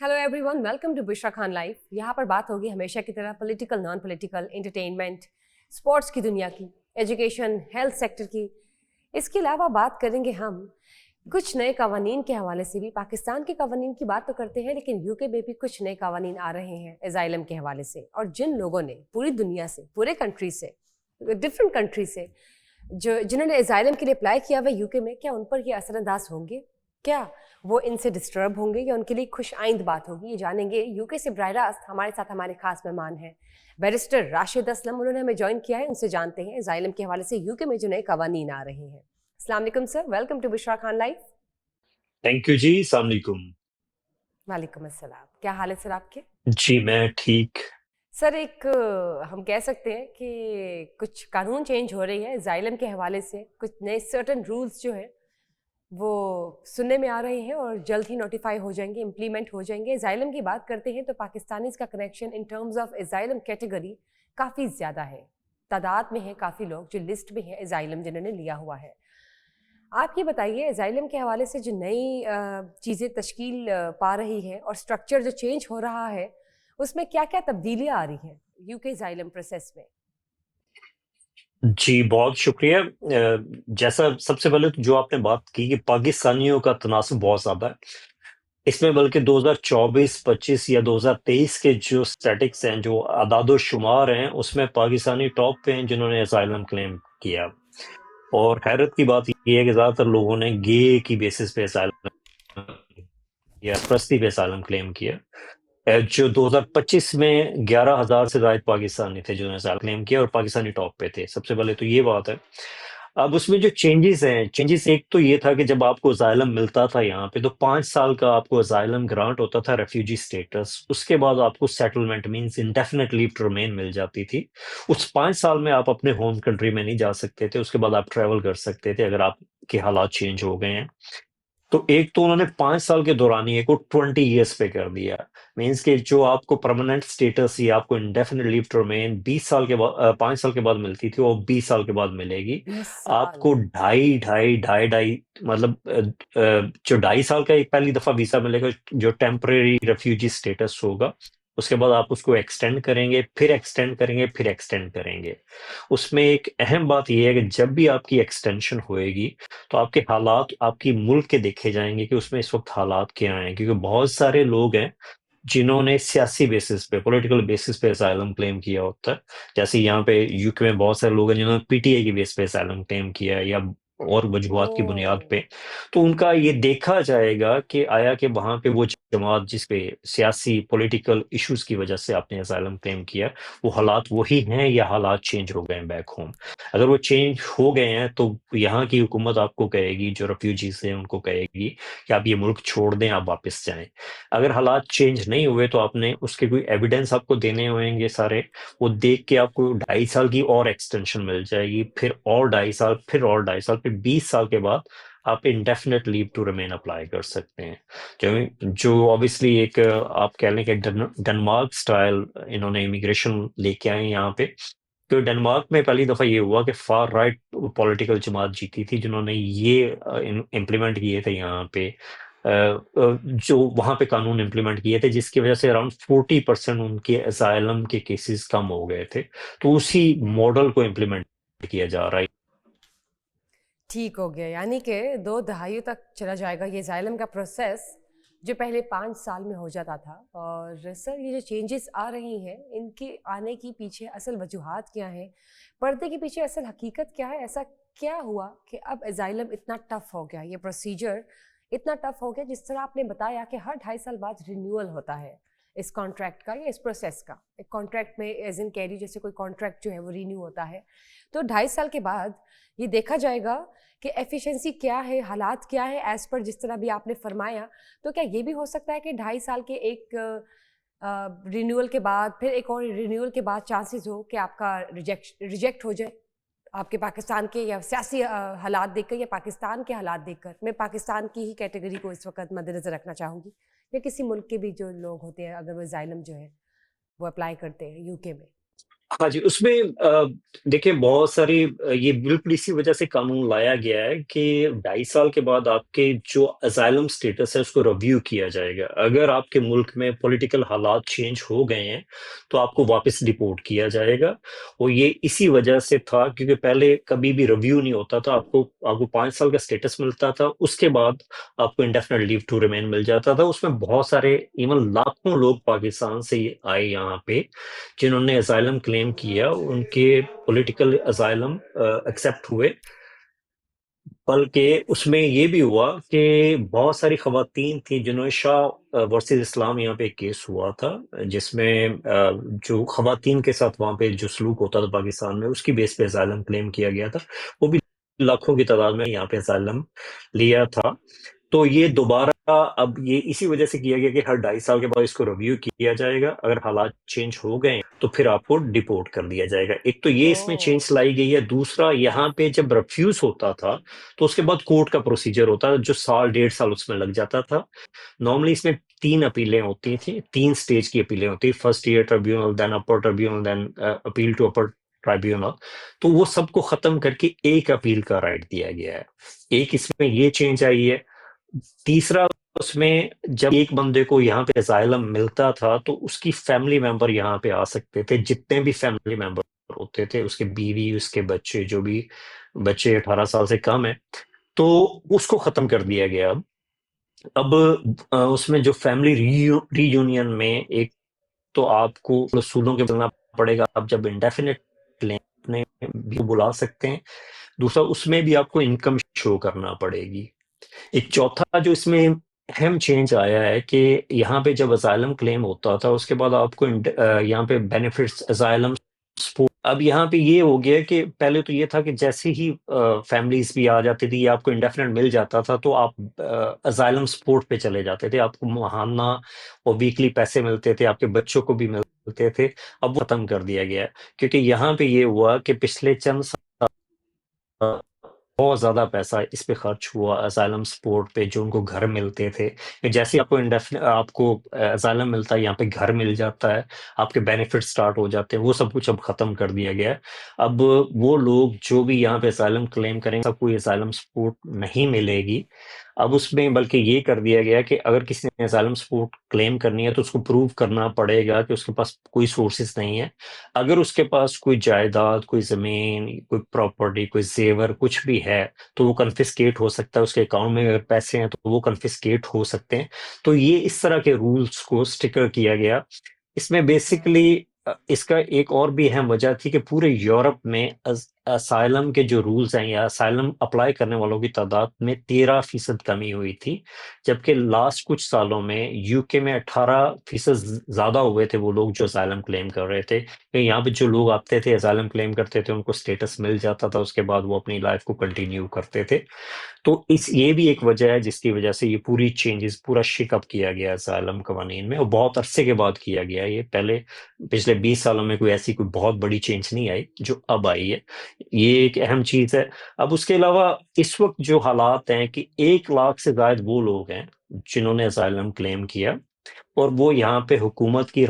Hello everyone, welcome to Bushra Khan live. यहाँ पर बात होगी हमेशा की तरह political, non political, entertainment, sports की दुनिया की, एजुकेशन, हेल्थ सेक्टर की। इसके अलावा बात करेंगे हम कुछ नए कवानीन के हवाले से भी। पाकिस्तान के कवानीन की बात तो करते हैं, लेकिन यूके में भी कुछ नए कवानीन आ रहे हैं एजाइलम के हवाले से। और जिन लोगों ने पूरी दुनिया से, पूरे कंट्री से, डिफरेंट कंट्री से जिन्होंने एजाइलम के लिए अप्लाई किया हुआ यूके में, क्या उन पर ये असरअंदाज होंगे? क्या वो इनसे डिस्टर्ब होंगे या उनके लिए खुश आइंद बात होगी? ये जानेंगे। यूके से बराह रास्त हमारे साथ हमारे खास मेहमान हैं बैरिस्टर राशिद असलम। उन्होंने हमें ज्वाइन किया है, उनसे जानते हैं एजाइलम के हवाले से यूके में जो नए कवानीन आ रहे हैं। अस्सलाम वालेकुम sir, welcome to Bushra Khan live. Thank you जी। अस्सलाम वालेकुम। वालेकुम अस्सलाम। क्या हाल है सर आपके? जी मैं ठीक। सर हम कह सकते हैं कि कुछ कानून चेंज हो रही है एजाइलम के हवाले से। कुछ नए सर्टन रूल्स जो हैं वो सुनने में आ रहे हैं और जल्द ही नोटिफाई हो जाएंगे, इम्प्लीमेंट हो जाएंगे। एजाइलम की बात करते हैं तो पाकिस्तानीज़ का connection in terms of asylum category काफ़ी ज़्यादा है। तादाद में है काफ़ी लोग जो लिस्ट में है एजाइलम जिन्होंने लिया हुआ है। आप ये बताइए, एजाइलम के हवाले से जो नई चीज़ें तश्कील पा रही है और स्ट्रक्चर जो चेंज हो रहा है, उसमें क्या क्या तब्दीलियाँ आ रही हैं यूके एजाइलम प्रोसेस में? जी बहुत शुक्रिया। जैसा सबसे पहले तो जो आपने बात की कि पाकिस्तानियों का तनासब बहुत ज़्यादा है इसमें, बल्कि 2024, 25 या 2023 के जो स्टैटिक्स हैं, जो आदाद शुमार हैं, उसमें पाकिस्तानी टॉप पे हैं जिन्होंने असाइलम क्लेम किया। और हैरत की बात ये है कि ज़्यादातर लोगों ने गे की बेसिस पे असाइलम या सरपरस्ती पे असाइलम क्लेम किया। जो 2025 में 11,000 से ज्यादा पाकिस्तानी थे जिन्होंने असाइलम क्लेम किया और पाकिस्तानी टॉप पे थे। सबसे पहले तो ये बात है। अब उसमें जो चेंजेस हैं, चेंजेस एक तो ये था कि जब आपको असाइलम मिलता था यहाँ पे, तो 5 साल का आपको असाइलम ग्रांट होता था, रेफ्यूजी स्टेटस। उसके बाद आपको settlement means indefinite leave to remain मिल जाती थी। उस 5 साल में आप अपने होम कंट्री में नहीं जा सकते थे। उसके बाद आप ट्रेवल कर सकते थे अगर आपके हालात चेंज हो गए हैं। तो एक तो उन्होंने 5 साल के दौरानिए को 20 ईयर्स पे कर दिया। मीन्स कि जो आपको परमानेंट स्टेटस या आपको इंडेफिनिट लीव टू रिमेन 20 साल के बाद, 5 साल के बाद मिलती थी, वो 20 साल के बाद मिलेगी। 20 साल? आपको ढाई ढाई ढाई ढाई मतलब जो 2.5 साल का एक पहली दफा वीजा मिलेगा, जो टेम्परेरी रेफ्यूजी स्टेटस होगा। उसके बाद आप उसको एक्सटेंड करेंगे, फिर एक्सटेंड करेंगे, फिर एक्सटेंड करेंगे। उसमें एक अहम बात यह है कि जब भी आपकी एक्सटेंशन होएगी, तो आपके हालात आपकी मुल्क के देखे जाएंगे कि उसमें इस वक्त हालात क्या हैं, क्योंकि बहुत सारे लोग हैं जिन्होंने सियासी बेसिस पे, पॉलिटिकल बेसिस पे असाइलम क्लेम किया होता है। जैसे यहाँ पे यूके में बहुत सारे लोग हैं जिन्होंने पीटीआई की बेस पे असाइलम क्लेम किया है या और वजूहत की बुनियाद ओ, पे। तो उनका ये देखा जाएगा कि आया कि वहां पे वो जमात जिस पे सियासी पॉलिटिकल इश्यूज की वजह से आपने असाइलम क्लेम किया, वो हालात वही हैं या हालात चेंज हो गए हैं बैक होम। अगर वो चेंज हो गए हैं तो यहाँ की हुकूमत आपको कहेगी, जो रेफ्यूजीज हैं उनको कहेगी कि आप ये मुल्क छोड़ दें, आप वापस जाएं। अगर हालात चेंज नहीं हुए तो आपने उसके कोई एविडेंस आपको देने होंगे सारे। वो देख के आपको 2.5 साल की और एक्सटेंशन मिल जाएगी, फिर और 2.5 साल, फिर और 2.5 साल, फिर 20 साल के बाद आप indefinite leave to remain apply कर सकते हैं। जो ऑब्वियसली एक आप कह लें कि डेनमार्क स्टाइल इन्होंने इमिग्रेशन लेके आए यहाँ पे। तो डेनमार्क में पहली दफा ये हुआ कि फार राइट पॉलिटिकल जमात जीती थी जिन्होंने ये इम्प्लीमेंट किए थे यहाँ पे। जो वहां पे कानून इम्प्लीमेंट किए थे, जिसकी वजह से अराउंड 40% उनके असाइलम के केसेस कम हो गए थे। तो उसी मॉडल को इम्प्लीमेंट किया जा रहा है। ठीक हो गया। यानी कि 2 दहाइयों तक चला जाएगा ये जाइलम का प्रोसेस, जो पहले 5 साल में हो जाता था। और सर, ये जो चेंजेस आ रही हैं, इनके आने की पीछे असल वजूहात क्या हैं? पर्दे के पीछे असल हकीकत क्या है? ऐसा क्या हुआ कि अब एजाइलम इतना टफ हो गया, ये प्रोसीजर इतना टफ हो गया? जिस तरह आपने बताया कि हर 2.5 साल बाद रिन्यूअल होता है इस कॉन्ट्रैक्ट का या इस प्रोसेस का। एक कॉन्ट्रैक्ट में एज इन कैरी जैसे कोई कॉन्ट्रैक्ट जो है वो रिन्यू होता है, तो 2.5 साल के बाद ये देखा जाएगा कि एफिशिएंसी क्या है, हालात क्या है, एज पर जिस तरह भी आपने फरमाया। तो क्या ये भी हो सकता है कि 2.5 साल के एक रिन्यूअल के बाद फिर एक और रिन्यूअल के बाद चांसेस हो कि आपका रिजेक्ट हो जाए, आपके पाकिस्तान के या सियासी हालात देखकर या पाकिस्तान के हालात देखकर? मैं पाकिस्तान की ही कैटेगरी को इस वक्त मद्देनजर रखना चाहूँगी, या किसी मुल्क के भी जो लोग होते हैं अगर वो जाइलम जो है वो अप्लाई करते हैं यूके में। हाँ जी, उसमें देखिए बहुत सारी ये बिल्कुल इसी वजह से कानून लाया गया है कि 2.5 साल के बाद आपके जो असाइलम स्टेटस है उसको रिव्यू किया जाएगा। अगर आपके मुल्क में पॉलिटिकल हालात चेंज हो गए हैं, तो आपको वापस डिपोर्ट किया जाएगा। और ये इसी वजह से था क्योंकि पहले कभी भी रिव्यू नहीं होता था, आपको आपको 5 साल का स्टेटस मिलता था, उसके बाद आपको इंडेफिनिट लीव टू रिमेन मिल जाता था। उसमें बहुत सारे इवन लाखों लोग पाकिस्तान से आए यहाँ पे जिन्होंने असाइलम क्लेम किया, उनके पॉलिटिकल असाइलम एक्सेप्ट हुए। बल्कि उसमें ये भी हुआ कि बहुत सारी खवातीन थी जिन्होंने शाह वर्सेस इस्लाम यहाँ पे एक केस हुआ था, जिसमें जो खवातीन के साथ वहाँ पे जो सलूक होता था पाकिस्तान में, उसकी बेस पे असाइलम क्लेम किया गया था। वो भी लाखों की तादाद में यहाँ पे असाइलम लिया था। तो ये दोबारा अब ये इसी वजह से किया गया कि हर 2.5 साल के बाद इसको रिव्यू किया जाएगा। अगर हालात चेंज हो गए तो फिर आपको डिपोर्ट कर दिया जाएगा। एक तो ये इसमें ओह। चेंज लाई गई है। दूसरा, यहाँ पे जब रिफ्यूज होता था तो उसके बाद कोर्ट का प्रोसीजर होता है, जो साल 1.5 साल उसमें लग जाता था। नॉर्मली इसमें 3 अपीलें होती थी, 3 स्टेज की अपीलें होती, first year tribunal, then upper tribunal, then appeal to upper tribunal. तो वो सबको खत्म करके एक अपील का राइट दिया गया है। एक इसमें ये चेंज आई है। तीसरा, उसमें जब एक बंदे को यहाँ पे असाइलम मिलता था तो उसकी फैमिली मेंबर यहाँ पे आ सकते थे, जितने भी फैमिली मेंबर होते थे, उसके बीवी, उसके बच्चे, जो भी बच्चे 18 साल से कम है, तो उसको खत्म कर दिया गया। अब उसमें जो फैमिली रीयूनियन में एक तो आपको रसूलों के बुलाना पड़ेगा, आप जब इंडेफिनिट लेने भी बुला सकते हैं। दूसरा, उसमें भी आपको इनकम शो करना पड़ेगी। एक चौथा जो इसमें अहम चेंज आया है कि यहाँ पे जब असाइलम क्लेम होता था उसके बाद आपको यहाँ पे बेनिफिट्स असाइलम सपोर्ट, अब यहाँ पे ये हो गया कि पहले तो ये था कि जैसे ही फैमिलीज भी आ जाती थी या आपको इंडेफिनेट मिल जाता था तो आप असाइलम सपोर्ट पे चले जाते थे, आपको महाना और वीकली पैसे मिलते थे, आपके बच्चों को भी मिलते थे। अब वो खत्म कर दिया गया है क्योंकि यहाँ पे ये हुआ कि पिछले चंद साल बहुत ज़्यादा पैसा इस पे खर्च हुआ असाइलम सपोर्ट पे, जो उनको घर मिलते थे। जैसे ही आपको आपको असाइलम मिलता है, यहाँ पे घर मिल जाता है, आपके बेनिफिट स्टार्ट हो जाते हैं, वो सब कुछ अब खत्म कर दिया गया है। अब वो लोग जो भी यहाँ पे असाइलम क्लेम करेंगे, सबको असाइलम सपोर्ट नहीं मिलेगी। अब उसमें बल्कि ये कर दिया गया कि अगर किसी ने असाइलम सपोर्ट क्लेम करनी है तो उसको प्रूव करना पड़ेगा कि उसके पास कोई सोर्सेज नहीं है। अगर उसके पास कोई जायदाद, कोई जमीन, कोई प्रॉपर्टी, कोई जेवर कुछ भी है तो वो कन्फिस्केट हो सकता है। उसके अकाउंट में अगर पैसे हैं तो वो कन्फिस्केट हो सकते हैं। तो ये इस तरह के रूल्स को स्टिकर किया गया। इसमें बेसिकली इसका एक और भी अहम वजह थी कि पूरे यूरोप में असाइलम के जो रूल्स हैं या असाइलम अप्लाई करने वालों की तादाद में 13% कमी हुई थी, जबकि लास्ट कुछ सालों में यूके में 18% ज्यादा हुए थे वो लोग जो असाइलम क्लेम कर रहे थे। कि यहाँ पे जो लोग आते थे असाइलम क्लेम करते थे, उनको स्टेटस मिल जाता था, उसके बाद वो अपनी लाइफ को कंटिन्यू करते थे। तो इस ये भी एक वजह है जिसकी वजह से ये पूरी चेंजेस, पूरा शेकअप किया गया असाइलम कवानीन में, और बहुत अरसे के बाद किया गया है। ये पहले पिछले 20 सालों में कोई ऐसी कोई बहुत बड़ी चेंज नहीं आई जो अब आई है। ये एक अहम चीज है। अब उसके अलावा इस वक्त जो हालात हैं कि 1 लाख से ज्यादा वो लोग हैं जिन्होंने असाइलम क्लेम किया, और वो यहाँ पे हुकूमत की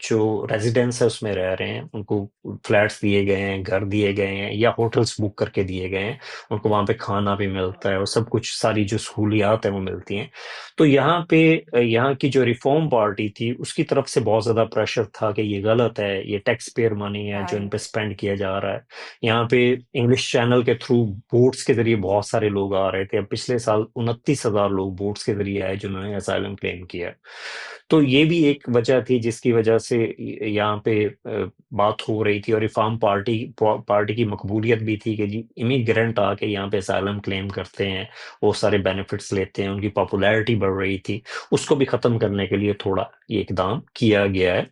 जो रेजिडेंस है उसमें रह रहे हैं। उनको फ्लैट्स दिए गए हैं, घर दिए गए हैं, या होटल्स बुक करके दिए गए हैं। उनको वहाँ पे खाना भी मिलता है और सब कुछ, सारी जो सहूलियात है वो मिलती हैं। तो यहाँ पे यहाँ की जो रिफॉर्म पार्टी थी उसकी तरफ से बहुत ज़्यादा प्रेशर था कि ये गलत है, ये टैक्स पेयर मनी है जो इन पे राइट। स्पेंड किया जा रहा है। यहाँ पे इंग्लिश चैनल के थ्रू बोट्स के जरिए बहुत सारे लोग आ रहे थे। अब पिछले साल 29,000 लोग बोट्स के जरिए आए जिन्होंने असाइलम क्लेम किया। तो ये भी एक वजह थी जिसकी वजह से यहाँ पे बात हो रही थी, और रिफॉर्म पार्टी की मकबूलियत भी थी कि जी इमिग्रेंट आके यहाँ पे असाइलम क्लेम करते हैं, वो सारे बेनिफिट्स लेते हैं, उनकी पॉपुलैरिटी बढ़ रही थी। उसको भी खत्म करने के लिए थोड़ा ये इकदाम किया गया है।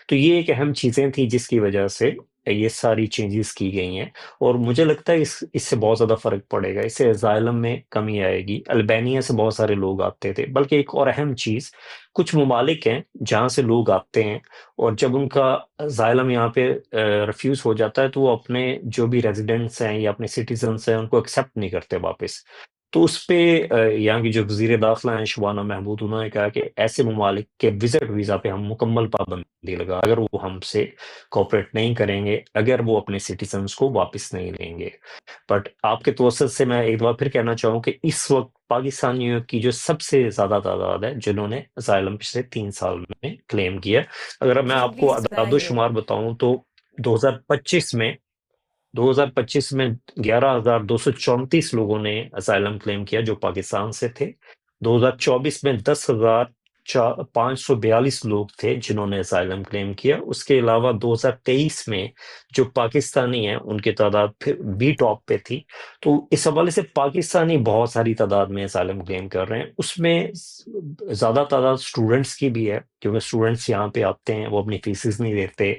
तो ये एक अहम चीजें थी जिसकी वजह से ये सारी चेंजेस की गई हैं। और मुझे लगता है इससे बहुत ज़्यादा फ़र्क पड़ेगा, इससे असाइलम में कमी आएगी। अल्बानिया से बहुत सारे लोग आते थे। बल्कि एक और अहम चीज़, कुछ ममालिक हैं जहाँ से लोग आते हैं और जब उनका असाइलम यहाँ पे रिफ्यूज़ हो जाता है तो वो अपने जो भी रेजिडेंट्स हैं या अपने सिटीजन्स हैं उनको एक्सेप्ट नहीं करते वापस। تو اس پہ یہاں کی جو وزیر داخلہ ہیں شبانہ محمود، انہوں نے کہا کہ ایسے ممالک کے وزٹ ویزا پہ ہم مکمل پابندی لگا اگر وہ ہم سے کوپریٹ نہیں کریں گے، اگر وہ اپنے سٹیزنز کو واپس نہیں لیں گے۔ بٹ آپ کے توسط سے میں ایک بار پھر کہنا چاہوں کہ اس وقت پاکستانیوں کی جو سب سے زیادہ تعداد ہے جنہوں نے اسائلم پچھلے 3 سال میں کلیم کیا، اگر میں جی جی آپ کو پلیز اعداد و بتائیے۔ شمار بتاؤں تو 2025 میں 2025 میں 11,234 لوگوں نے اسائلم کلیم کیا جو پاکستان سے تھے۔ 2024 میں 10,542 لوگ تھے جنہوں نے اسائلم کلیم کیا۔ اس کے علاوہ 2023 میں جو پاکستانی ہیں ان کی تعداد پھر بھی ٹاپ پہ تھی۔ تو اس حوالے سے پاکستانی بہت ساری تعداد میں اسائلم کلیم کر رہے ہیں، اس میں زیادہ تعداد اسٹوڈنٹس کی بھی ہے، کیونکہ اسٹوڈنٹس یہاں پہ آتے ہیں، وہ اپنی فیسز نہیں دیتے،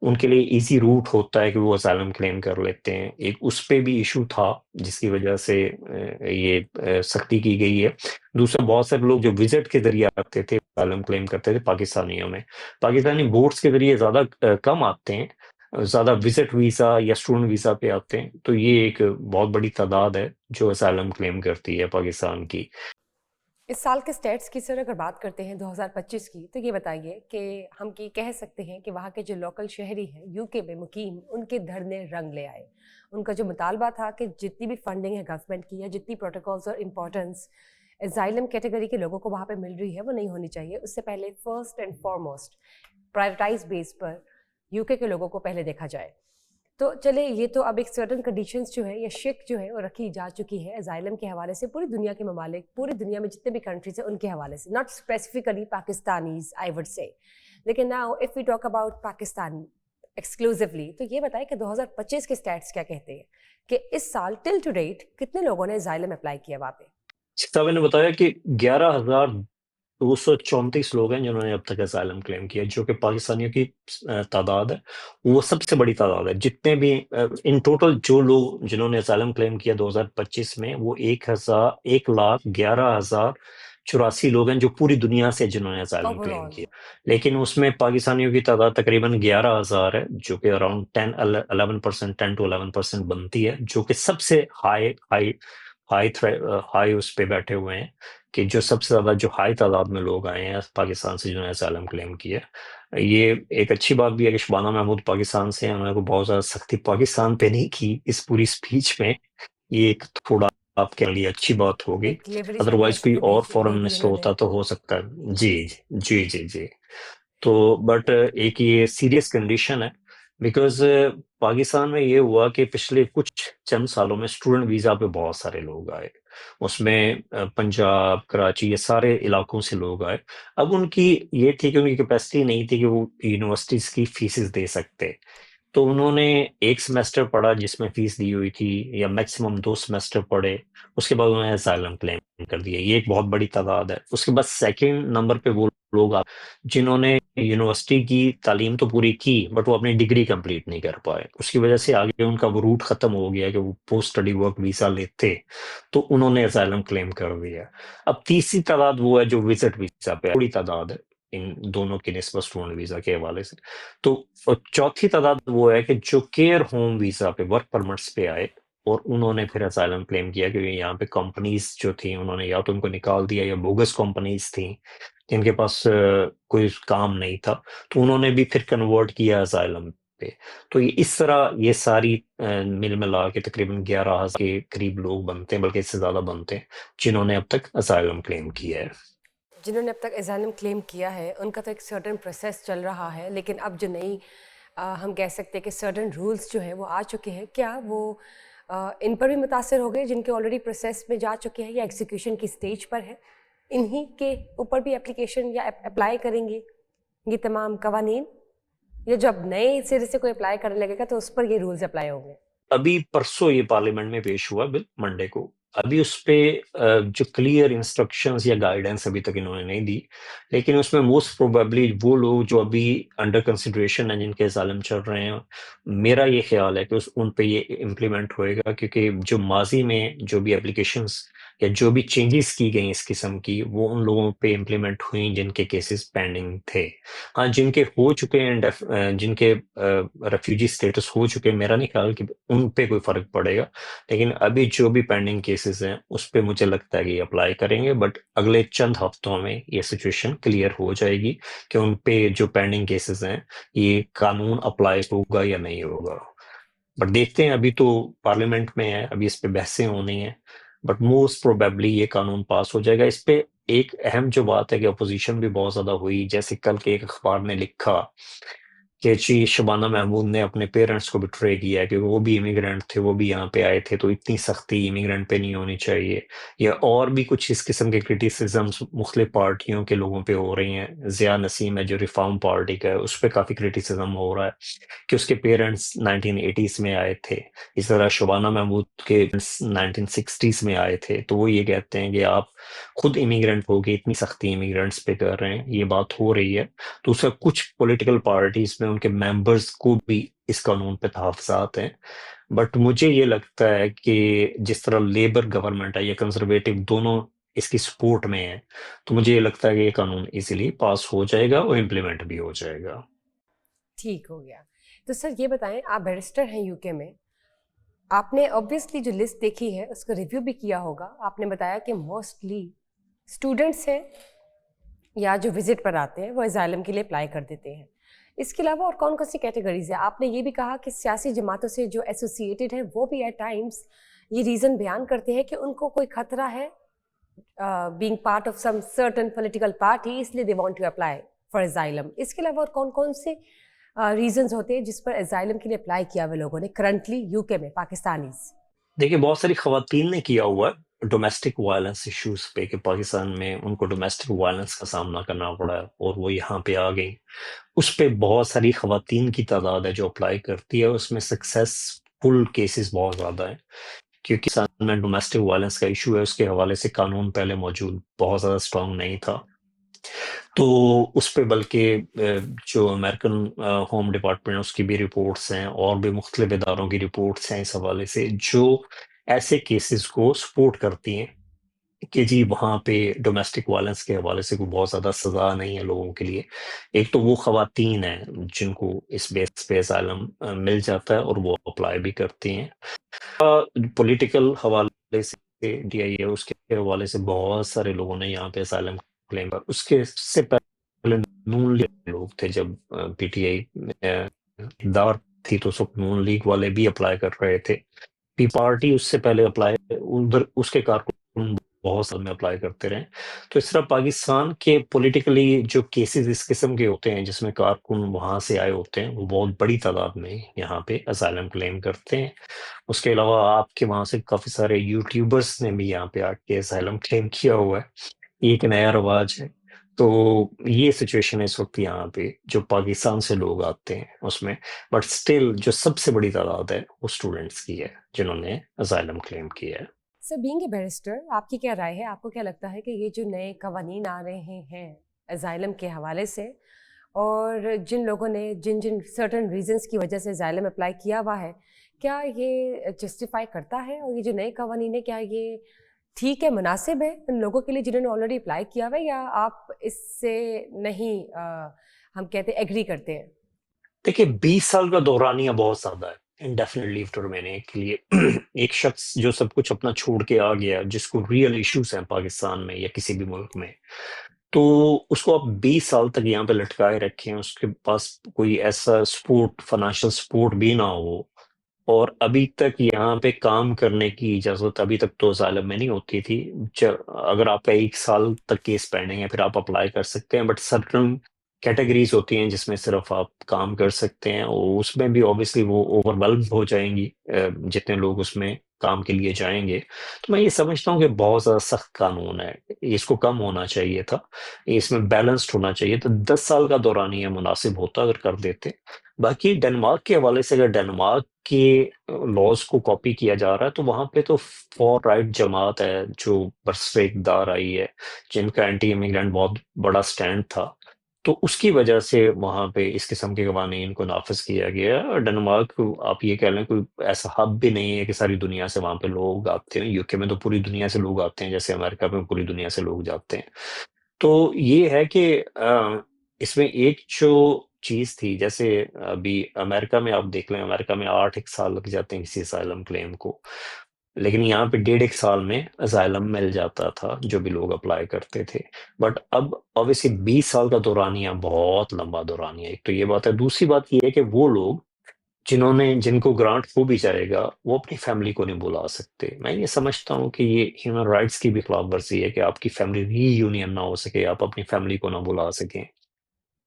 ان کے لیے ایزی روٹ ہوتا ہے کہ وہ اسائلم کلیم کر لیتے ہیں۔ ایک اس پہ بھی ایشو تھا جس کی وجہ سے یہ سختی کی گئی ہے۔ دوسرا، بہت سارے لوگ جو وزٹ کے ذریعے آتے تھے اسائلم کلیم کرتے تھے پاکستانیوں میں، پاکستانی بورڈز کے ذریعے زیادہ کم آتے ہیں، زیادہ وزٹ ویزا یا اسٹوڈنٹ ویزا پہ آتے ہیں۔ تو یہ ایک بہت بڑی تعداد ہے جو اسائلم کلیم کرتی ہے پاکستان کی۔ اس سال کے سٹیٹس کی سر اگر بات کرتے ہیں 2025 کی، تو یہ بتائیے کہ ہم کہہ سکتے ہیں کہ وہاں کے جو لوکل شہری ہیں یو کے میں مقیم، ان کے دھرنے رنگ لے آئے۔ ان کا جو مطالبہ تھا کہ جتنی بھی فنڈنگ ہے گورنمنٹ کی یا جتنی پروٹوکولز اور امپورٹنس اسائلم کیٹیگری کے لوگوں کو وہاں پہ مل رہی ہے وہ نہیں ہونی چاہیے۔ اس سے پہلے first and foremost prioritise base per you کے لوگوں کو پہلے دیکھا جائے۔ تو چلے، یہ تو اب ایک سرٹن کنڈیشنز جو ہے یا شک جو ہے وہ رکھی جا چکی ہے اسائلم کے حوالے سے پوری دنیا کے ممالک، پوری دنیا میں جتنے بھی کنٹریز ہیں ان کے حوالے سے، not specifically Pakistanis I would say. لیکن now if we talk about Pakistan exclusively, تو یہ بتائیں کہ 2025 کے اسٹیٹس کیا کہتے ہیں کہ اس سال ٹل ٹو ڈیٹ کتنے لوگوں نے اسائلم اپلائی کیا وہاں پہ؟ صاحب نے بتایا کہ 11,234 لوگ ہیں جنہوں نے اب تک اسائلم کلیم کیا، جو کہ پاکستانیوں کی تعداد ہے، وہ سب سے بڑی تعداد ہے۔ جتنے بھی ان ٹوٹل جو لوگ جنہوں نے اسائلم کلیم کیا 2025 میں، وہ 1,11,84 لوگ ہیں جو پوری دنیا سے جنہوں نے اسائلم اوور کلیم آل کیا۔ لیکن اس میں پاکستانیوں کی تعداد تقریباً 11,000 ہے، جو کہ اراؤنڈ 10 to 11% بنتی ہے، جو کہ سب سے ہائی اس پہ بیٹھے ہوئے ہیں کہ جو سب سے زیادہ جو ہائی تعداد میں لوگ آئے ہیں پاکستان سے جنہوں نے اسائلم کلیم کیا۔ یہ ایک اچھی بات بھی ہے کہ شبانہ محمود پاکستان سے ہیں، انہوں نے کو بہت زیادہ سختی پاکستان پہ نہیں کی اس پوری سپیچ میں۔ یہ ایک تھوڑا آپ کے لیے اچھی بات ہوگی، ایک لیوریج ہم کہہ ادروائز کوئی سکتے اور دے فورن دی منسٹر انہوں نے۔ ہوتا تو ہو سکتا ہے۔ جی جی جی جی۔ تو بٹ ایک یہ سیریس کنڈیشن ہے، بیکاز پاکستان میں یہ ہوا کہ پچھلے کچھ چند سالوں میں اسٹوڈنٹ ویزا پہ بہت سارے لوگ آئے، اس میں پنجاب، کراچی، یہ سارے علاقوں سے لوگ آئے۔ اب ان کی یہ تھی کہ ان کی کیپیسٹی نہیں تھی کہ وہ یونیورسٹیز کی فیسز دے سکتے، تو انہوں نے ایک سیمیسٹر پڑھا جس میں فیس دی ہوئی تھی، یا میکسیمم 2 سیمیسٹر پڑھے، اس کے بعد انہوں نے اسائلم کلیم کر دیا۔ یہ ایک بہت بڑی تعداد ہے۔ اس کے بعد سیکنڈ نمبر پہ وہ لوگ جنہوں نے یونیورسٹی کی تعلیم تو پوری کی بٹ وہ اپنی ڈگری کمپلیٹ نہیں کر پائے، اس کی وجہ سے آگے ان کا وہ روٹ ختم ہو گیا کہ وہ پوسٹ اسٹڈی ورک ویزا لیتے، تو انہوں نے اسائلم کلیم کر دیا۔ اب تیسری تعداد وہ ہے جو وزٹ ویزا پہ ہے، بڑی تعداد ہے ان دونوں کی نسبت اسٹوڈنٹ ویزا کے حوالے سے۔ تو چوتھی تعداد وہ ہے کہ جو کیئر ہوم ویزا پہ، ورک پرمٹس پہ آئے اور انہوں نے پھر اسائلم کلیم کیا، کیونکہ یہاں پہ کمپنیز جو تھیں انہوں نے یا تو ان کو نکال دیا یا بوگس کمپنیز تھیں جن کے پاس کوئی کام نہیں تھا، تو انہوں نے بھی پھر کنورٹ کیا اسائلم پہ۔ تو اس طرح یہ ساری مل ملا کے تقریباً 11,000 کے قریب لوگ بنتے ہیں، بلکہ اس سے زیادہ بنتے ہیں جنہوں نے اب تک اسائلم کلیم کیا ہے۔ جنہوں نے اب تک اسائلم کلیم کیا ہے ان کا تو ایک سرٹن پروسیس چل رہا ہے، لیکن اب جو نئی ہم کہہ سکتے ہیں کہ سرٹن رولز جو ہیں وہ آ چکے ہیں، کیا وہ ان پر بھی متاثر ہو گئے جن کے آلریڈی پروسیس میں جا چکے ہیں یا ایگزیکیوشن کی سٹیج پر ہے؟ انہی کے اوپر بھی اپلیکیشن یا اپلائی کریں گے یہ تمام قوانین، یا جب نئے سرے سے کوئی اپلائی کرنے لگے گا تو اس پر یہ رولز اپلائی ہوں گے؟ ابھی پرسوں یہ پارلیمنٹ میں پیش ہوا بل، منڈے کو۔ ابھی اس پہ جو کلیئر انسٹرکشنز یا گائیڈنس ابھی تک انہوں نے نہیں دی، لیکن اس میں موسٹ پروبیبلی وہ لوگ جو ابھی انڈر کنسیڈریشن ہیں جن کے اسائلم چل رہے ہیں، میرا یہ خیال ہے کہ ان پہ یہ امپلیمنٹ ہوئے گا، کیونکہ جو ماضی میں جو بھی اپلیکیشنز या जो भी चेंजेस की गई इस किस्म की, वो उन लोगों पे इम्प्लीमेंट हुई जिनके केसेस पेंडिंग थे। हाँ, जिनके हो चुके हैं जिनके रेफ्यूजी स्टेटस हो चुके हैं, मेरा नहीं ख्याल कि उन पे कोई फ़र्क पड़ेगा। लेकिन अभी जो भी पेंडिंग केसेस हैं, उस पे मुझे लगता है कि अप्लाई करेंगे, बट अगले चंद हफ्तों में ये सिचुएशन क्लियर हो जाएगी कि उन पे जो पेंडिंग केसेस हैं, ये कानून अप्लाई होगा या नहीं होगा। बट देखते हैं, अभी तो पार्लियामेंट में है, अभी इस पे बहसें होनी है, बट मोस्ट प्रोबेबली ये कानून पास हो जाएगा। इस पे एक अहम जो बात है कि अपोजिशन भी बहुत ज्यादा हुई, जैसे कल के एक अखबार ने लिखा कि जी शबाना महमूद ने अपने पेरेंट्स को बिट्रे किया है, क्योंकि वो भी इमिग्रेंट थे, वो भी यहाँ पे आए थे, तो इतनी सख्ती इमिग्रेंट पे नहीं होनी चाहिए, या और भी कुछ इस किस्म के क्रिटिसिजम्स मुख्तलिफ पार्टियों के लोगों पे हो रही हैं। ज़िया नसीम है जो रिफॉर्म पार्टी का है, उस पर काफ़ी क्रिटिसिज्म हो रहा है कि उसके पेरेंट्स 1980s में आए थे। इस तरह शबाना महमूद के 1960s में आए थे, तो वो ये कहते हैं कि आप खुद इमिग्रेंट हो गए, इतनी सख्ती इमिग्रेंट्स पे कर रहे हैं, ये बात हो रही है। तो उसका कुछ पॉलिटिकल पार्टीज में उनके मेंबर्स को भी इस कानून पे तहफ़्फ़ुज़ात हैं। बट मुझे ये लगता है कि जिस तरह लेबर गवर्नमेंट है या कंजर्वेटिव दोनों इसकी सपोर्ट में है, तो मुझे ये लगता है कि ये कानून इजीली पास हो जाएगा और इम्प्लीमेंट भी हो जाएगा। ठीक हो गया। तो सर ये बताएं, आप बैरिस्टर हैं यूके में, आपने ऑब्वियसली जो लिस्ट देखी है उसको रिव्यू भी किया होगा। आपने बताया कि मोस्टली स्टूडेंट्स हैं या जो विजिट पर आते हैं वो असाइलम के लिए अप्लाई कर देते हैं। इसके अलावा और कौन कौन सी कैटेगरीज है? आपने ये भी कहा कि सियासी जमातों से जो एसोसिएटेड है वो भी एट टाइम्स ये रीज़न बयान करते हैं कि उनको कोई खतरा है being part of some certain political party, इसलिए they want to apply for asylum. इसके अलावा और कौन कौन से रीजंस होते हैं जिस पर असाइलम के लिए अप्लाई किया हुए लोगों ने करंटली यूके में, पाकिस्तानीज? देखिए, बहुत सारी खवातीन ने किया हुआ है डोमेस्टिक वायलेंस इश्यूज पे, कि पाकिस्तान में उनको डोमेस्टिक वायलेंस का सामना करना पड़ा है और वो यहाँ पे आ गई। उस पे बहुत सारी खवातीन की तादाद है जो अप्लाई करती है, उसमें सक्सेसफुल केसेस बहुत ज़्यादा हैं, क्योंकि पाकिस्तान में डोमेस्टिक वायलेंस का इशू है, उसके हवाले से कानून पहले मौजूद बहुत ज़्यादा स्ट्रांग नहीं था। तो उस पे बल्कि जो अमेरिकन होम डिपार्टमेंट उसकी भी रिपोर्ट्स हैं और भी मुख्तलिफ इदारों की रिपोर्ट्स हैं इस हवाले से, जो ऐसे केसेस को सपोर्ट करती हैं कि जी वहाँ पे डोमेस्टिक वायलेंस के हवाले से कोई बहुत ज़्यादा सज़ा नहीं है लोगों के लिए। एक तो वो खवातीन हैं जिनको इस बेस पे असाइलम मिल जाता है और वो अप्लाई भी करती हैं। पॉलिटिकल हवाले से डीआई है, उसके हवाले से बहुत सारे लोगों ने यहाँ पे असाइलम क्लेम कर, उसके से पहले नून लीग लोग थे, जब पीटीआई इक़्तिदार थी तो सब नून लीग वाले भी अप्लाई कर रहे थे। पी पार्टी उससे पहले अप्लाई, उधर उसके कारकुन बहुत साल में अप्लाई करते रहे। तो इस तरह पाकिस्तान के पॉलिटिकली जो केसेस इस किस्म के होते हैं जिसमें कारकुन वहां से आए होते हैं, वो बहुत बड़ी तादाद में यहाँ पे असाइलम क्लेम करते हैं। उसके अलावा आपके वहां से काफी सारे यूट्यूबर्स ने भी यहाँ पे आके असाइलम क्लेम किया हुआ है, ये एक नया रवाज है। तो ये सिचुएशन है इस वक्त यहाँ पे, जो पाकिस्तान से लोग आते हैं उसमें। बट स्टिल जो सबसे बड़ी तादाद है वो स्टूडेंट्स की है जिन्होंने असाइलम क्लेम किया है। सर बीइंग ए बैरिस्टर, आपकी क्या राय है? आपको क्या लगता है कि ये जो नए कवानीन आ रहे हैं असाइलम के हवाले से, और जिन लोगों ने जिन जिन सर्टन रीजंस की वजह से असाइलम अप्लाई किया हुआ है, क्या ये जस्टिफाई करता है? और ये जो नए कवानीन है, क्या ये ठीक है, मुनासिब है उन लोगों के लिए जिन्होंने ऑलरेडी अप्लाई किया हुआ है, या आप इससे नहीं हम कहते एग्री करते हैं? देखिए, 20 साल का दौरानिया बहुत ज्यादा है इंडेफिनिट लीव टू रिमेन के लिए। एक शख्स जो सब कुछ अपना छोड़ के आ गया, जिसको रियल इश्यूज हैं पाकिस्तान में या किसी भी मुल्क में, तो उसको आप 20 साल तक यहाँ पे लटकाए रखें, उसके पास कोई ऐसा सपोर्ट, फाइनेंशियल सपोर्ट भी ना हो, और अभी तक यहाँ पे काम करने की इजाजत अभी तक तो असाइलम में नहीं होती थी। अगर आपका 1 साल तक केस पेंडिंग है फिर आप अप्लाई कर सकते हैं, बट सर्टन कैटेगरीज होती हैं जिसमें सिर्फ आप काम कर सकते हैं, और उसमें भी ऑब्वियसली वो ओवरवेल्म हो जाएंगी जितने लोग उसमें काम के लिए जाएंगे। तो मैं ये समझता हूँ कि बहुत ज़्यादा सख्त कानून है, इसको कम होना चाहिए था, इसमें बैलेंस्ड होना चाहिए। तो 10 साल का दौरानिया मुनासिब होता अगर कर देते। बाकी डेनमार्क के हवाले से, अगर डेनमार्क के लॉज को कॉपी किया जा रहा है, तो वहां पे तो फॉर राइट जमात है जो बरसरे इक़्तिदार आई है, जिनका एंटी इमिग्रेंट बहुत बड़ा स्टैंड था। تو اس کی وجہ سے وہاں پہ اس قسم کے قوانین کو نافذ کیا گیا ہے۔ اور ڈنمارک کو آپ یہ کہہ لیں کوئی ایسا ہب بھی نہیں ہے کہ ساری دنیا سے وہاں پہ لوگ آتے ہیں۔ UK میں تو پوری دنیا سے لوگ آتے ہیں، جیسے امریکہ میں پوری دنیا سے لوگ جاتے ہیں۔ تو یہ ہے کہ اس میں ایک جو چیز تھی، جیسے ابھی امریکہ میں آپ دیکھ لیں، امریکہ میں 8 ایک سال لگ جاتے ہیں کسی اسائلم کلیم کو، لیکن یہاں پہ 1.5 ایک سال میں اسائلم مل جاتا تھا جو بھی لوگ اپلائی کرتے تھے۔ بٹ اب obviously 20 سال کا دورانیہ بہت لمبا دورانیہ ہے، ایک تو یہ بات ہے۔ دوسری بات یہ ہے کہ وہ لوگ جن کو گرانٹ ہو بھی جائے گا، وہ اپنی فیملی کو نہیں بلا سکتے۔ میں یہ سمجھتا ہوں کہ یہ ہیومن رائٹس کی بھی خلاف ورزی ہے کہ آپ کی فیملی ری یونین نہ ہو سکے، آپ اپنی فیملی کو نہ بلا سکیں۔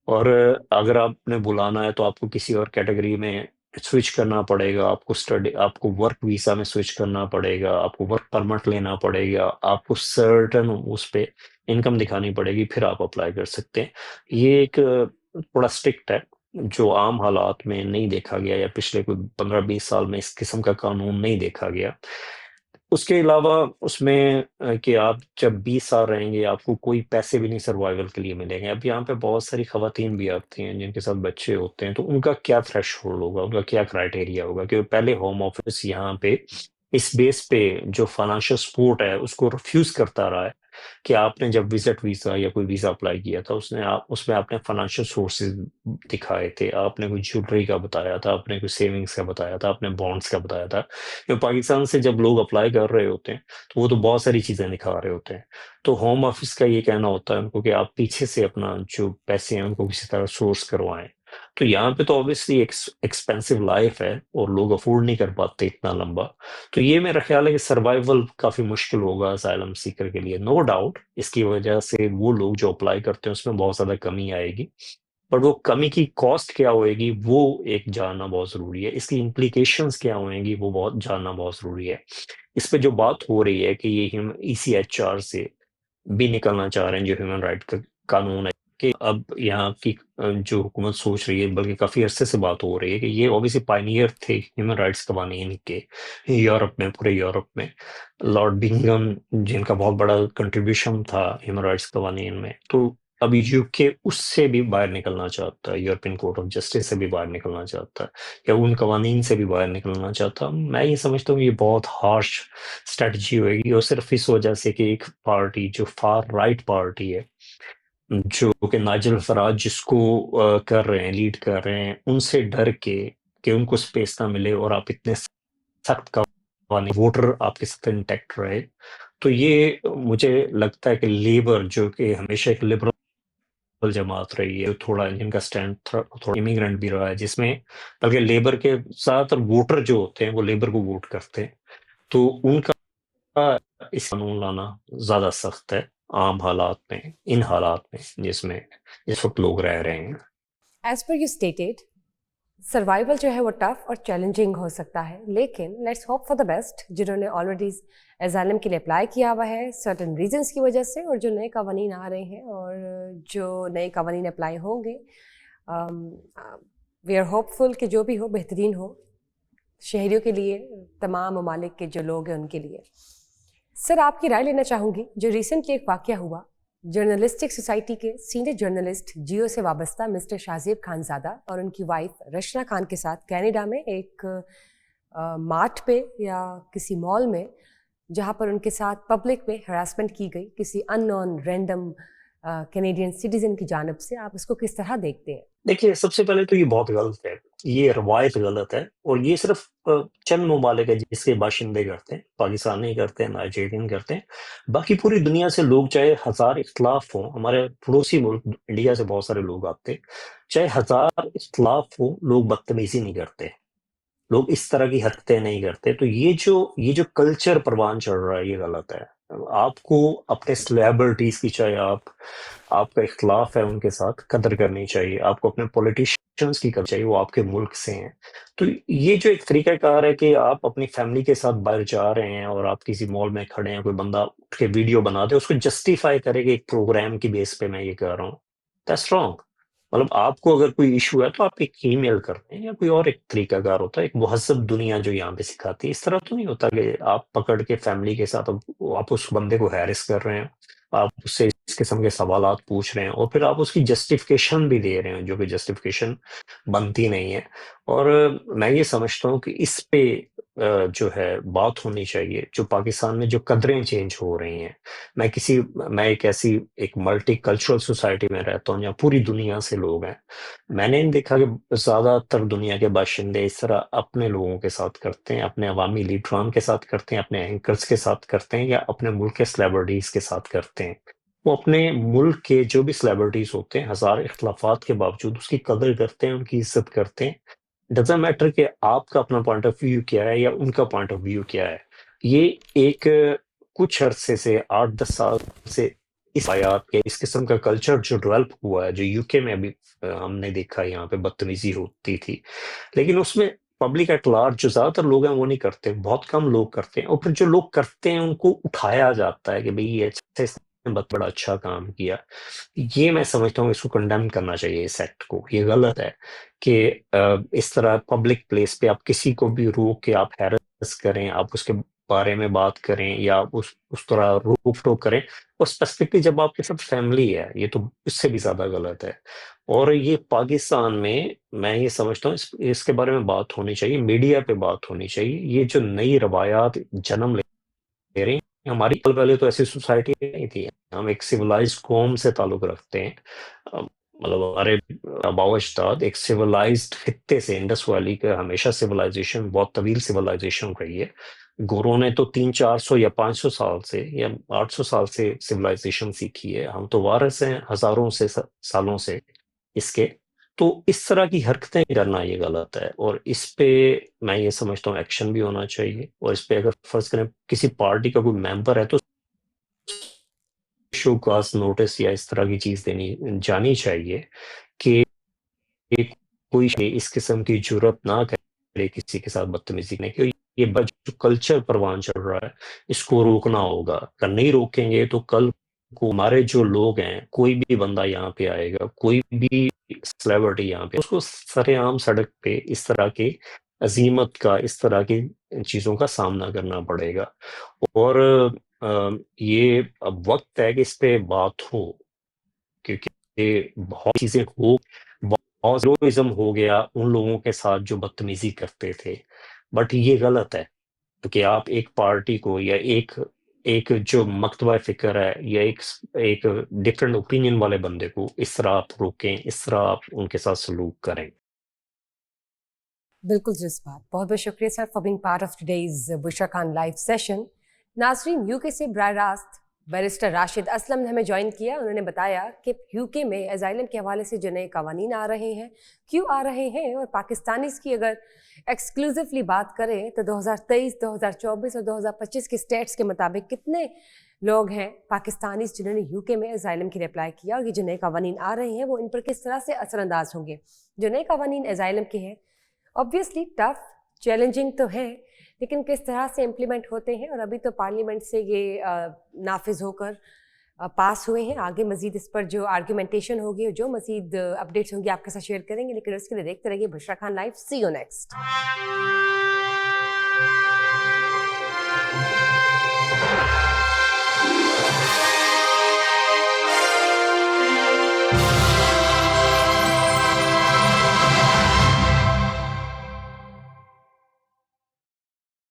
اور اگر آپ نے بلانا ہے تو آپ کو کسی اور کیٹیگری میں سوئچ کرنا پڑے گا، آپ کو ورک ویزا میں سوئچ کرنا پڑے گا، آپ کو ورک پرمٹ لینا پڑے گا، آپ کو سرٹن اس پہ انکم دکھانی پڑے گی، پھر آپ اپلائی کر سکتے ہیں۔ یہ ایک تھوڑا اسٹرکٹ ہے، جو عام حالات میں نہیں دیکھا گیا، یا پچھلے کوئی 15-20 سال میں اس قسم کا قانون نہیں دیکھا گیا۔ اس کے علاوہ اس میں کہ آپ جب 20 سال رہیں گے، آپ کو کوئی پیسے بھی نہیں سروائیول کے لیے ملیں گے۔ اب یہاں پہ بہت ساری خواتین بھی آتی ہیں جن کے ساتھ بچے ہوتے ہیں، تو ان کا کیا تھریش ہولڈ ہوگا، ان کا کیا کرائٹیریا ہوگا کہ پہلے ہوم آفس یہاں پہ اس بیس پہ جو فائنانشیل سپورٹ ہے اس کو ریفیوز کرتا رہا ہے کہ آپ نے جب وزٹ ویزا یا کوئی ویزا اپلائی کیا تھا، اس میں آپ نے فائنانشیل سورسز دکھائے تھے، آپ نے کوئی جوٹری کا بتایا تھا، آپ نے کوئی سیونگز کا بتایا تھا، آپ نے بانڈس کا بتایا تھا۔ کہ پاکستان سے جب لوگ اپلائی کر رہے ہوتے ہیں تو وہ تو بہت ساری چیزیں دکھا رہے ہوتے ہیں، تو ہوم آفس کا یہ کہنا ہوتا ہے ان کو کہ آپ پیچھے سے اپنا جو پیسے ہیں ان کو کسی طرح سورس کروائیں۔ تو یہاں پہ تو obviously ایکسپینسو لائف ہے اور لوگ افورڈ نہیں کر پاتے اتنا لمبا، تو یہ میرا خیال ہے کہ سروائیول کافی مشکل ہوگا اسائلم سیکر کے لیے، نو ڈاؤٹ۔ اس کی وجہ سے وہ لوگ جو اپلائی کرتے ہیں اس میں بہت زیادہ کمی آئے گی، پر وہ کمی کی کاسٹ کیا ہوئے گی وہ ایک جاننا بہت ضروری ہے، اس کی امپلیکیشنز کیا ہوئیں گی وہ جاننا بہت ضروری ہے۔ اس پہ جو بات ہو رہی ہے کہ یہ ECHR سے بھی نکلنا چاہ رہے ہیں، جو ہیومن رائٹ کا قانون ہے، کہ اب یہاں کی جو حکومت سوچ رہی ہے، بلکہ کافی عرصے سے بات ہو رہی ہے کہ یہ اوبیسلی پائنیئر تھے ہیومن رائٹس قوانین کے یورپ میں، پورے یورپ میں۔ لارڈ بنگم جن کا بہت بڑا کنٹریبیوشن تھا ہیومن رائٹس قوانین میں، تو اب UK اس سے بھی باہر نکلنا چاہتا ہے، یورپین کورٹ آف جسٹس سے بھی باہر نکلنا چاہتا ہے، یا ان قوانین سے بھی باہر نکلنا چاہتا ہے۔ میں یہ سمجھتا ہوں یہ بہت ہارش اسٹریٹجی ہوئے گی، اور صرف اس وجہ سے کہ ایک پارٹی جو فار رائٹ پارٹی ہے، جو کہ نائجل فراج جس کو کر رہے ہیں، لیڈ کر رہے ہیں، ان سے ڈر کے کہ ان کو اسپیس نہ ملے اور آپ اتنے سخت قوانین، ووٹر آپ کے ساتھ انٹیکٹ رہے، تو یہ مجھے لگتا ہے کہ لیبر جو کہ ہمیشہ ایک لبرل جماعت رہی ہے، تھوڑا جن کا سٹینڈ تھوڑا امیگرینٹ بھی رہا ہے، جس میں بلکہ لیبر کے زیادہ تر ووٹر جو ہوتے ہیں وہ لیبر کو ووٹ کرتے ہیں، تو ان کا اس قانون لانا زیادہ سخت ہے عام حالات میں، ان حالات میں جس میں اس وقت لوگ رہ رہے ہیں۔ As per you stated, survival جو ہے وہ ٹف اور چیلنجنگ ہو سکتا ہے، لیکن let's hope for the best. جنہوں نے آلریڈی ایزالم کے لیے اپلائی کیا ہوا ہے سرٹن ریزنس کی وجہ سے، اور جو نئے قوانین آ رہے ہیں اور جو نئے قوانین اپلائی ہوں گے، وی آر ہوپ فل کہ جو بھی ہو بہترین ہو شہریوں کے لیے، تمام ممالک کے جو لوگ ہیں ان کے لیے۔ سر، آپ کی رائے لینا چاہوں گی جو ریسنٹلی ایک واقعہ ہوا، جرنلسٹک سوسائٹی کے سینئر جرنلسٹ جیو سے وابستہ مسٹر شاہزیب خانزادہ اور ان کی وائف رشنا خان کے ساتھ کینیڈا میں ایک مارٹ پہ یا کسی مال میں، جہاں پر ان کے ساتھ پبلک میں ہراسمنٹ کی گئی کسی ان نون رینڈم کینیڈین سٹیزن کی جانب سے۔ آپ اس کو کس طرح دیکھتے ہیں؟ دیکھیے، سب سے پہلے تو یہ بہت غلط ہے، یہ روایت غلط ہے، اور یہ صرف چند ممالک ہے جس کے باشندے کرتے ہیں، پاکستان نہیں کرتے، نائجیرین کرتے ہیں، باقی پوری دنیا سے لوگ چاہے ہزار اختلاف ہوں، ہمارے پڑوسی ملک انڈیا سے بہت سارے لوگ آتے ہیں، چاہے ہزار اختلاف ہوں، لوگ بدتمیزی نہیں کرتے، لوگ اس طرح کی حرکتیں نہیں کرتے۔ تو یہ جو کلچر پروان چڑھ رہا ہے یہ غلط ہے۔ آپ کو اپنے سلیبرٹیز کی، چاہے آپ کا اختلاف ہے ان کے ساتھ، قدر کرنی چاہیے، آپ کو اپنے پولیٹیشینز کی قدر چاہیے، وہ آپ کے ملک سے ہیں۔ تو یہ جو ایک طریقہ کار ہے کہ آپ اپنی فیملی کے ساتھ باہر جا رہے ہیں اور آپ کسی مال میں کھڑے ہیں، کوئی بندہ اٹھ کے ویڈیو بنا دے، اس کو جسٹیفائی کرے کہ ایک پروگرام کی بیس پہ میں یہ کر رہا ہوں، دیٹس رانگ۔ مطلب آپ کو اگر کوئی ایشو ہے تو آپ ایک ای میل کرتے ہیں، یا کوئی اور ایک طریقہ کار ہوتا ہے، ایک مہذب دنیا جو یہاں پہ سکھاتی ہے۔ اس طرح تو نہیں ہوتا کہ آپ پکڑ کے فیملی کے ساتھ آپ اس بندے کو ہیرس کر رہے ہیں، آپ اس سے اس قسم کے سوالات پوچھ رہے ہیں اور پھر آپ اس کی جسٹیفیکیشن بھی دے رہے ہیں جو کہ جسٹیفیکیشن بنتی نہیں ہے. اور میں یہ سمجھتا ہوں کہ اس پہ جو ہے بات ہونی چاہیے. جو پاکستان میں جو قدریں چینج ہو رہی ہیں، میں ایک ایسی ایک ملٹی کلچرل سوسائٹی میں رہتا ہوں جہاں پوری دنیا سے لوگ ہیں. میں نے دیکھا کہ زیادہ تر دنیا کے باشندے اس طرح اپنے لوگوں کے ساتھ کرتے ہیں، اپنے عوامی لیڈران کے ساتھ کرتے ہیں، اپنے اینکرز کے ساتھ کرتے ہیں، یا اپنے ملک کے سلیبریٹیز کے ساتھ کرتے ہیں. وہ اپنے ملک کے جو بھی سلیبریٹیز ہوتے ہیں، ہزار اختلافات کے باوجود اس کی قدر کرتے ہیں، ان کی عزت کرتے ہیں. ڈزنٹ میٹر کہ آپ کا اپنا پوائنٹ آف ویو کیا ہے یا ان کا پوائنٹ آف ویو کیا ہے. یہ ایک کچھ عرصے سے 8-10 سال سے اس آیات کے اس قسم کا کلچر جو ڈیولپ ہوا ہے، جو یو کے میں ابھی ہم نے دیکھا یہاں پہ بدتمیزی ہوتی تھی، لیکن اس میں پبلک ایٹ لارج جو زیادہ تر لوگ ہیں وہ نہیں کرتے، بہت کم لوگ کرتے ہیں. اور پھر جو لوگ کرتے ہیں ان کو اٹھایا جاتا ہے کہ بھئی یہ اچھا، اس نے بہت بڑا اچھا کام کیا. یہ میں سمجھتا ہوں اس کو کنڈیم کرنا چاہیے، اس ایکٹ کو. یہ غلط ہے کہ اس طرح پبلک پلیس پہ آپ کسی کو بھی روک کے آپ ہیرس کریں، آپ اس کے بارے میں بات کریں یا اس طرح روک ٹوک کریں. اور اسپیسیفکلی جب آپ کے ساتھ فیملی ہے، یہ تو اس سے بھی زیادہ غلط ہے. اور یہ پاکستان میں یہ سمجھتا ہوں اس کے بارے میں بات ہونی چاہیے، میڈیا پہ بات ہونی چاہیے. یہ جو نئی روایات جنم لے رہی ہیں، ہماری پہلے تو ایسی سوسائٹی نہیں تھی. ہم ایک سیولائز قوم سے تعلق رکھتے ہیں. مطلب ہمارے آباء و اجداد ایک سیولائزڈ خطے سے، انڈس ویلی کا ہمیشہ سیولائزیشن بہت طویل سیولائزیشن رہی ہے. گوروں نے تو 300-400 یا 500 سال سے یا 800 سال سے سیولائزیشن سیکھی ہے. ہم تو وارث ہیں ہزاروں سے سالوں سے اس کے. تو اس طرح کی حرکتیں کرنا یہ غلط ہے، اور اس پہ میں یہ سمجھتا ہوں ایکشن بھی ہونا چاہیے. اور اس پہ اگر فرض کریں کسی پارٹی کا کوئی ممبر ہے تو شو کاز نوٹس یا اس طرح کی چیز دینی جانی چاہیے کہ کوئی اس قسم کی جرت نہ کرے کسی کے ساتھ بدتمیزی کرنے کی. یہ جو کلچر پروان چڑھ رہا ہے اس کو روکنا ہوگا. اگر نہیں روکیں گے تو کل کو ہمارے جو لوگ ہیں، کوئی بھی بندہ یہاں پہ آئے گا، کوئی بھی سلیبریٹی یہاں پہ، اس کو سر عام سڑک پہ اس طرح کی عظیمت کا، اس طرح کی چیزوں کا سامنا کرنا پڑے گا. اور یہ اب وقت ہے کہ اس پہ بات ہو، کیونکہ بہت چیزیں بہت زیروزم ہو گیا ان لوگوں کے ساتھ جو بدتمیزی کرتے تھے. بٹ یہ غلط ہے کہ آپ ایک پارٹی کو یا ایک جو مکتبہ فکر ہے یا ایک ڈفرینٹ اوپینین والے بندے کو اس طرح آپ روکیں، اس طرح آپ ان کے ساتھ سلوک کریں. بالکل درست بات. بہت بہت شکریہ sir for being part of today's Bushra Khan live session. ناظرین، یو کے سے براہ راست بیرسٹر راشد اسلم نے ہمیں جوائن کیا. انہوں نے بتایا کہ یو کے میں ایزائلم کے حوالے سے جو نئے قوانین آ رہے ہیں، کیوں آ رہے ہیں، اور پاکستانیز کی اگر ایکسکلوزیولی بات کریں تو 2023، 2024 اور 2025 کے اسٹیٹس کے مطابق کتنے لوگ ہیں پاکستانیز جنہوں نے یو کے میں ایزائلم کے لیے اپلائی کیا، اور یہ جو نئے قوانین آ رہے ہیں وہ ان پر کس طرح سے اثر انداز ہوں گے. جو نئے قوانین ایزائلم کے ہیں obviously ٹف چیلنجنگ تو ہے، لیکن کس طرح سے امپلیمنٹ ہوتے ہیں. اور ابھی تو پارلیمنٹ سے یہ نافذ ہو کر پاس ہوئے ہیں. آگے مزید اس پر جو آرگیومنٹیشن ہوگی اور جو مزید اپڈیٹس ہوں گی آپ کے ساتھ شیئر کریں گے. لیکن اس کے لیے دیکھتے رہیے Bushra Khan live. See you next.